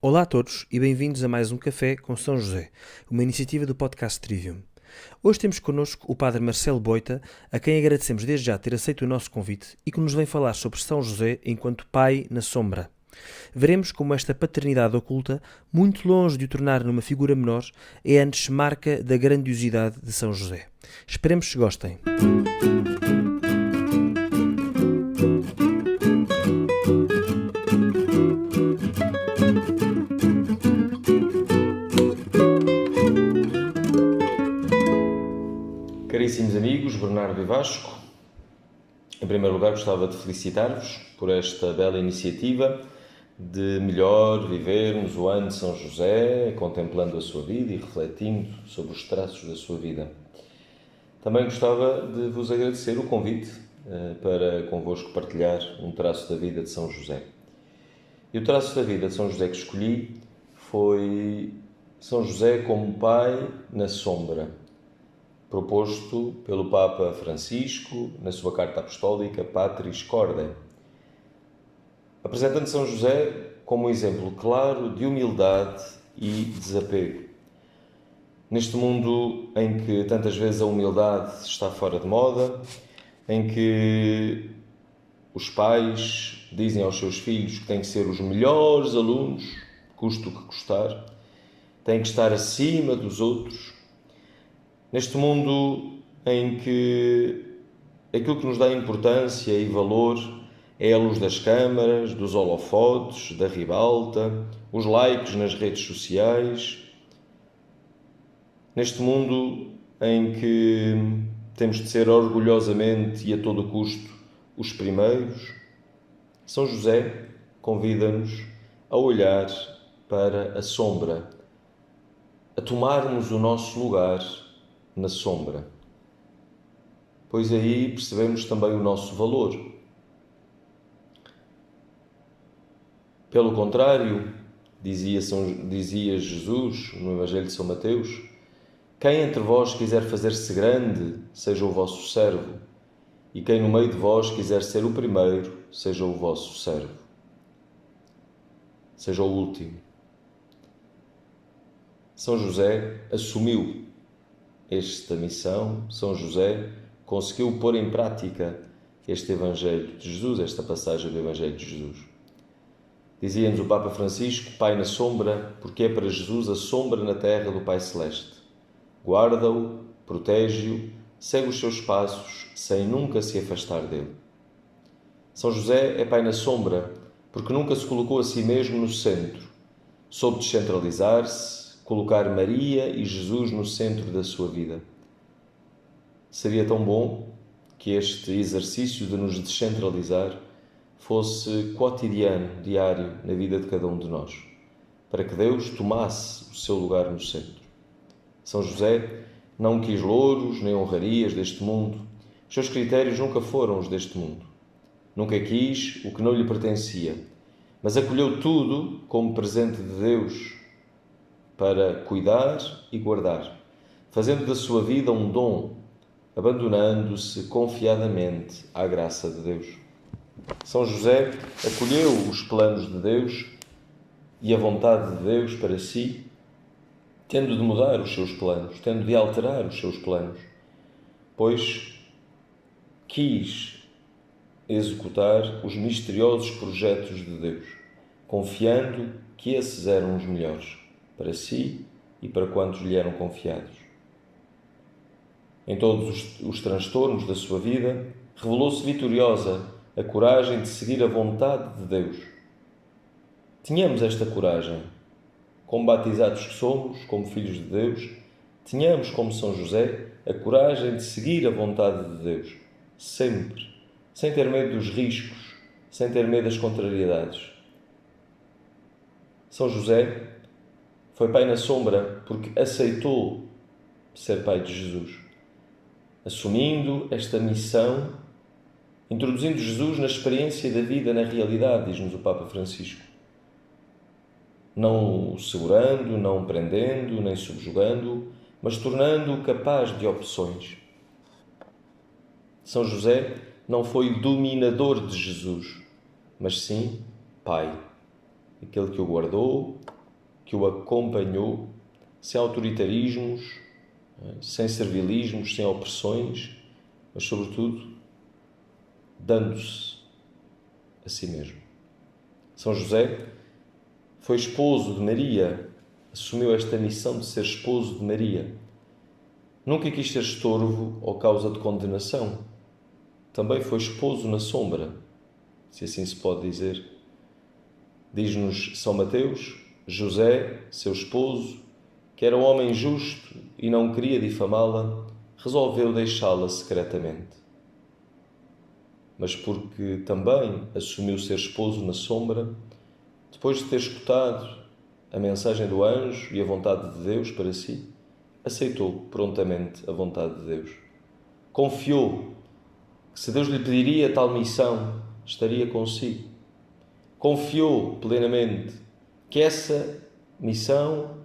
Olá a todos e bem-vindos a mais um Café com São José, uma iniciativa do podcast Trivium. Hoje temos connosco o Padre Marcelo Boita, a quem agradecemos desde já ter aceito o nosso convite e que nos vem falar sobre São José enquanto pai na sombra. Veremos como esta paternidade oculta, muito longe de o tornar numa figura menor, é antes marca da grandiosidade de São José. Esperemos que gostem. Caríssimos amigos, Bernardo e Vasco, em primeiro lugar gostava de felicitar-vos por esta bela iniciativa de melhor vivermos o ano de São José, contemplando a sua vida e refletindo sobre os traços da sua vida. Também gostava de vos agradecer o convite para convosco partilhar um traço da vida de São José. E o traço da vida de São José que escolhi foi São José como pai na sombra, proposto pelo Papa Francisco na sua carta apostólica Patris Corde, apresentando São José como um exemplo claro de humildade e desapego. Neste mundo em que tantas vezes a humildade está fora de moda, em que os pais dizem aos seus filhos que têm que ser os melhores alunos, custe o que custar, têm que estar acima dos outros. Neste mundo em que aquilo que nos dá importância e valor é a luz das câmaras, dos holofotes, da ribalta, os likes nas redes sociais. Neste mundo em que temos de ser orgulhosamente e a todo custo os primeiros, São José convida-nos a olhar para a sombra, a tomarmos o nosso lugar na sombra, pois aí percebemos também o nosso valor. Pelo contrário, dizia Jesus no Evangelho de São Mateus: quem entre vós quiser fazer-se grande, seja o vosso servo, e quem no meio de vós quiser ser o primeiro, seja o vosso servo, seja o último. São José assumiu esta missão. São José conseguiu pôr em prática este Evangelho de Jesus, esta passagem do Evangelho de Jesus. Dizia-nos o Papa Francisco: Pai na sombra, porque é para Jesus a sombra na terra do Pai Celeste. Guarda-o, protege-o, segue os seus passos, sem nunca se afastar dele. São José é Pai na sombra, porque nunca se colocou a si mesmo no centro. Soube descentralizar-se, colocar Maria e Jesus no centro da sua vida. Seria tão bom que este exercício de nos descentralizar fosse cotidiano, diário, na vida de cada um de nós, para que Deus tomasse o seu lugar no centro. São José não quis louros nem honrarias deste mundo. Os seus critérios nunca foram os deste mundo. Nunca quis o que não lhe pertencia, mas acolheu tudo como presente de Deus, para cuidar e guardar, fazendo da sua vida um dom, abandonando-se confiadamente à graça de Deus. São José acolheu os planos de Deus e a vontade de Deus para si, tendo de mudar os seus planos, tendo de alterar os seus planos, pois quis executar os misteriosos projetos de Deus, confiando que esses eram os melhores para si e para quantos lhe eram confiados. Em todos os transtornos da sua vida, revelou-se vitoriosa a coragem de seguir a vontade de Deus. Tenhamos esta coragem. Como batizados que somos, como filhos de Deus, tenhamos, como São José, a coragem de seguir a vontade de Deus, sempre, sem ter medo dos riscos, sem ter medo das contrariedades. São José foi pai na sombra porque aceitou ser pai de Jesus, assumindo esta missão, introduzindo Jesus na experiência da vida, na realidade, diz-nos o Papa Francisco. Não o segurando, não prendendo, nem subjugando, mas tornando-o capaz de opções. São José não foi dominador de Jesus, mas sim pai. aquele que o guardou, que o acompanhou, sem autoritarismos, sem servilismos, sem opressões, mas, sobretudo, dando-se a si mesmo. São José foi esposo de Maria, assumiu esta missão de ser esposo de Maria. Nunca quis ser estorvo ou causa de condenação. Também foi esposo na sombra, se assim se pode dizer. Diz-nos São Mateus, José, seu esposo, que era um homem justo e não queria difamá-la, resolveu deixá-la secretamente. Mas porque também assumiu ser esposo na sombra, depois de ter escutado a mensagem do anjo e a vontade de Deus para si, aceitou prontamente a vontade de Deus. Confiou que se Deus lhe pediria tal missão, estaria consigo. Confiou plenamente que essa missão,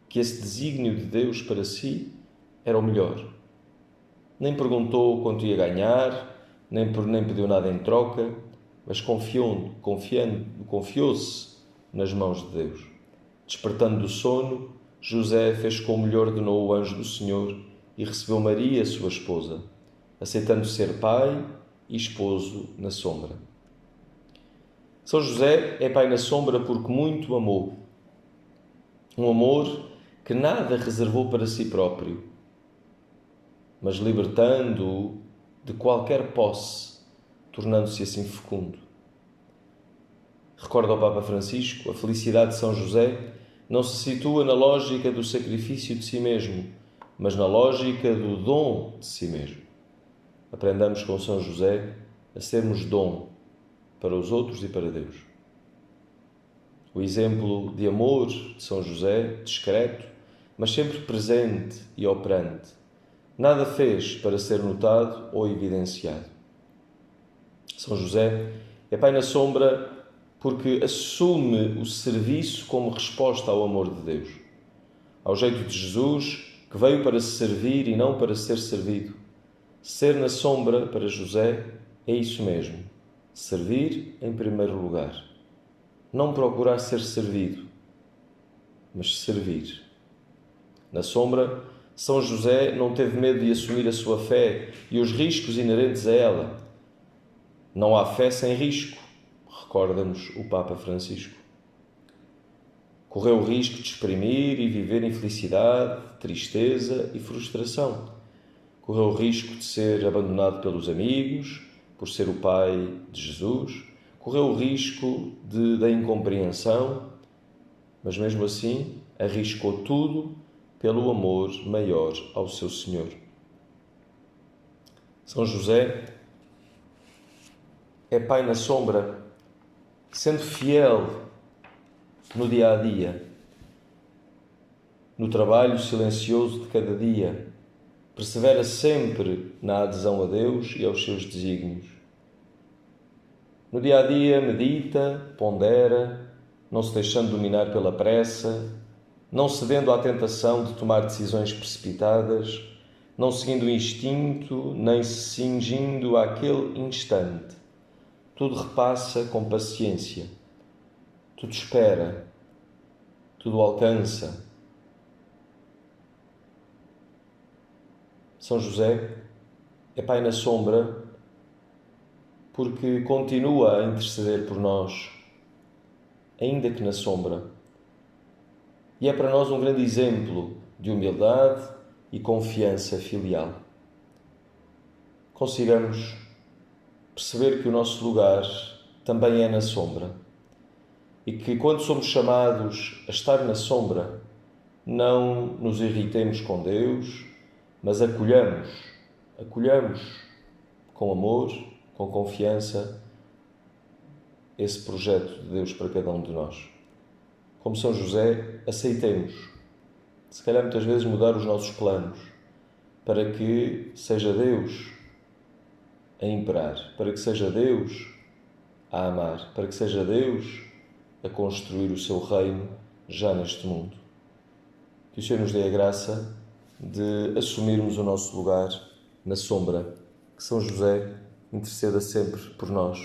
que esse desígnio de Deus para si era o melhor. Nem perguntou quanto ia ganhar, nem pediu nada em troca, mas confiou-se nas mãos de Deus. Despertando do sono, José fez como lhe ordenou o anjo do Senhor e recebeu Maria, sua esposa, aceitando ser pai e esposo na sombra. São José é pai na sombra porque muito amou. Um amor que nada reservou para si próprio, mas libertando-o de qualquer posse, tornando-se assim fecundo. Recorda o Papa Francisco, a felicidade de São José não se situa na lógica do sacrifício de si mesmo, mas na lógica do dom de si mesmo. Aprendamos com São José a sermos dom para os outros e para Deus. O exemplo de amor de São José, discreto, mas sempre presente e operante, nada fez para ser notado ou evidenciado. São José é pai na sombra porque assume o serviço como resposta ao amor de Deus. Ao jeito de Jesus, que veio para se servir e não para ser servido. Ser na sombra, para José, é isso mesmo. Servir em primeiro lugar. Não procurar ser servido, mas servir. Na sombra, São José não teve medo de assumir a sua fé e os riscos inerentes a ela. Não há fé sem risco, recorda-nos o Papa Francisco. Correu o risco de exprimir e viver infelicidade, tristeza e frustração. Correu o risco de ser abandonado pelos amigos, por ser o pai de Jesus. Correu o risco da incompreensão, mas mesmo assim arriscou tudo pelo amor maior ao seu Senhor. São José é pai na sombra, sendo fiel no dia a dia, no trabalho silencioso de cada dia, persevera sempre na adesão a Deus e aos seus desígnios. No dia a dia medita, pondera, não se deixando dominar pela pressa, não cedendo à tentação de tomar decisões precipitadas, não seguindo o instinto, nem se cingindo àquele instante. Tudo repassa com paciência, tudo espera, tudo alcança. São José é pai na sombra porque continua a interceder por nós, ainda que na sombra. E é para nós um grande exemplo de humildade e confiança filial. Consigamos perceber que o nosso lugar também é na sombra e que quando somos chamados a estar na sombra, não nos irritemos com Deus, mas acolhamos com amor, com confiança, esse projeto de Deus para cada um de nós. Como São José, aceitemos, se calhar muitas vezes mudar os nossos planos, para que seja Deus a imperar, para que seja Deus a amar, para que seja Deus a construir o seu reino já neste mundo. Que o Senhor nos dê a graça de assumirmos o nosso lugar na sombra. Que São José interceda sempre por nós.